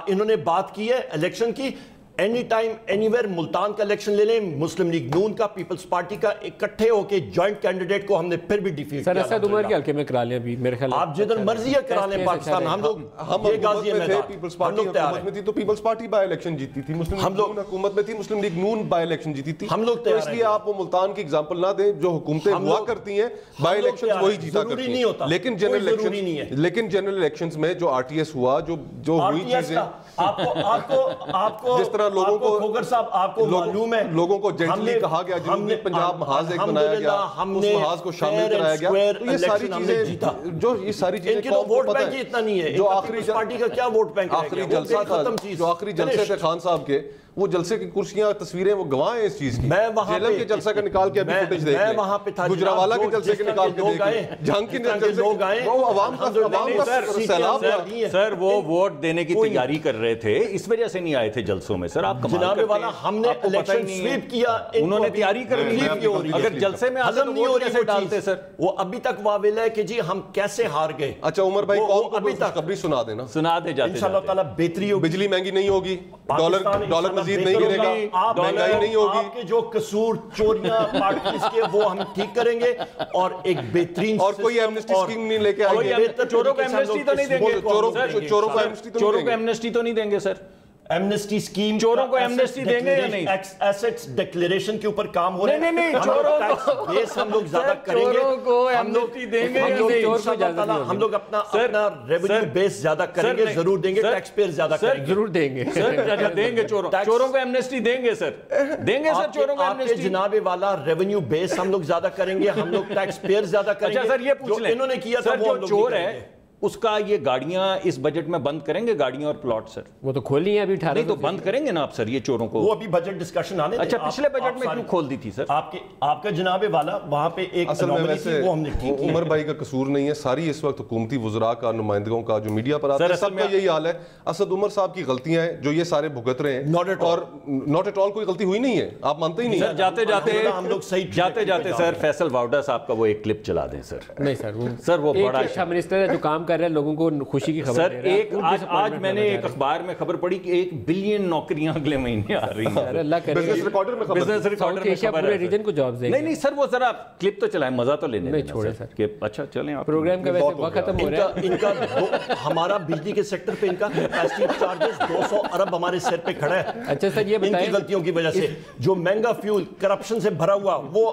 انہوں نے بات کی ہے الیکشن کی. Any time any where Multan کا الیکشن لے لیں, مسلم لیگ نون کا, پیپلز پارٹی کا, اکٹھے ہو کے جوائنٹ کینڈیڈیٹ کو ہم نے پھر بھی ڈیفیٹ کیا. سر اسد عمر کے حلقے میں کرا لیں ابھی میرے خیال. آپ جدھر مرضی ہے کرا لیں پاکستان. ہم لوگ حکومت میں تھے, پیپلز پارٹی حکومت میں تھی تو پیپلز پارٹی بائی الیکشن جیتی تھی. مسلم لیگ نون حکومت میں تھی, مسلم لیگ نون بائی الیکشن جیتی تھی. ہم لوگ تو اس لیے آپ وہ ملتان کی اگزامپل نہ دیں. جو حکومتیں ہوا کرتی ہیں بائی الیکشن وہی جیتا کرتی ہیں. لیکن جنرل الیکشنز میں جو RTS ہوا, جو ہوئی چیزیں آپ کو جس طرح لوگوں کو کھوگر صاحب آپ کو معلوم ہے, لوگوں کو جنٹلی کہا گیا, جنوبی پنجاب محاذ ایک بنایا گیا, اس محاذ کو شامل کرایا گیا. تو یہ ساری چیزیں قوم کو پتہ ہے. جو آخری پارٹی کا کیا ووٹ بینک آخری جلسہ تھا, جو آخری جلسے تھے خان صاحب کے, وہ جلسے کی کرسیاں تصویریں وہ گواہ ہیں اس چیز کی. جیلم کے جلسہ کا نکال کے ابھی فوٹیج دیکھ لیں, گجرانوالہ کے جلسے کے نکال کے دیکھ لیں, جھنگ کے جلسے وہ عوام کا سیلاب ہے. سر وہ ووٹ دینے کی تیاری کر رہے تھے, اس وجہ سے نہیں آئے تھے جلسوں میں. سر آپ جناب والا ہم نے الیکشن سویپ کیا, انہوں نے تیاری کر لی. اگر جلسے میں حضم نہیں ہو رہی وہ ڈالتے سر, وہ ابھی تک واویل ہے کہ جی ہم کیسے ہار گئے. اچھا عمر بھائی قوم کو خوشخبری سنا دینا, سنا دے جاتے انشاءاللہ تعالی بہتری ہوگی. بجلی مہنگی نہیں ہوگی, ڈالر مزید نہیں گرے گا, مہنگائی نہیں ہوگی. آپ کے جو قصور چوریاں پارٹیز کے وہ ہم ٹھیک کریں گے, اور ایک بہترین اور کوئی ایمنسٹی اسکیم نہیں لے کے آئیں گے. چوروں کو ایمنسٹی تو نہیں دیں گے, چوروں کو ایمنسٹی تو نہیں دیں گے سر. ایمنسٹی اسکیم چوروں کو ایمنسٹی دیں گے یا نہیں؟ ایسٹس ڈیکلیریشن کے اوپر کام ہو رہے ہیں. نہیں چوروں کو بیس ہم لوگ زیادہ کریں گے, چوروں کو ایمنسٹی دیں گے یا نہیں؟ ہم لوگ اپنا ریونیو بیس زیادہ کریں گے, ضرور دیں گے. ٹیکس پیئر زیادہ کریں گے, ضرور دیں گے. دیں گے چوروں کو ایمنسٹی دیں گے سر, دیں گے سر چوروں کو ایمنسٹی. جناب والا ریونیو بیس ہم لوگ زیادہ کریں گے, ہم لوگ ٹیکس پیئر زیادہ کریں گے. اچھا سر یہ پوچھ لیں, انہوں نے کیا تھا وہ چور ہے اس کا یہ گاڑیاں اس بجٹ میں بند کریں گے, گاڑیاں اور پلاٹ سر؟ وہ تو کھولی ہیں ابھی 18. نہیں تو بند کریں گے نا آپ سر یہ چوروں کو؟ وہ ابھی بجٹ ڈسکشن آنے. اچھا پچھلے بجٹ میں کیوں کھول دی تھی سر؟ آپ کا جناب والا وہاں پہ ایک انوملی تھی, وہ ہم نے ٹھیک کی. عمر بھائی کا قصور نہیں ہے, ساری اس وقت حکومتی وزراء کا, نمائندگوں کا جو میڈیا پر آتا ہے, سب کا یہی حال ہے. اسد عمر صاحب کی غلطیاں ہیں جو یہ سارے بھگت رہے ہیں, اور ناٹ ایٹ آل کوئی غلطی ہوئی نہیں ہے, آپ مانتے ہی نہیں ہیں. جاتے جاتے سر فیصل واوڈا صاحب کا وہ ایک کلپ چلا دیں سر. نہیں سر وہ بڑا اچھا منسٹر ہے جو کام کر رہا ہے, لوگوں کو خوشی کی خبر سر. ایک آج میں نے ایک اخبار میں خبر پڑھی کہ 1 بلین نوکریاں اگلے مہینے آ رہی ہیں. اللہ کرے بزنس ریکارڈر میں پورے ریجن کو جابز دیں گے. نہیں سر وہ ذرا کلپ تو چلائیں, مزہ تو لینے. نہیں چھوڑے سر کہ اچھا چلیں آپ پروگرام کا ویسے وقت ختم ہو رہا ہے. ان کا ہمارا بجلی کے سیکٹر پہ ان کا کیپیسٹی چارجز 200 ارب ہمارے سر پہ کھڑا ہے. اچھا سر یہ بتائیں, ان کی غلطیوں کی وجہ سے جو مہنگا فیول کرپشن سے بھرا ہوا, وہ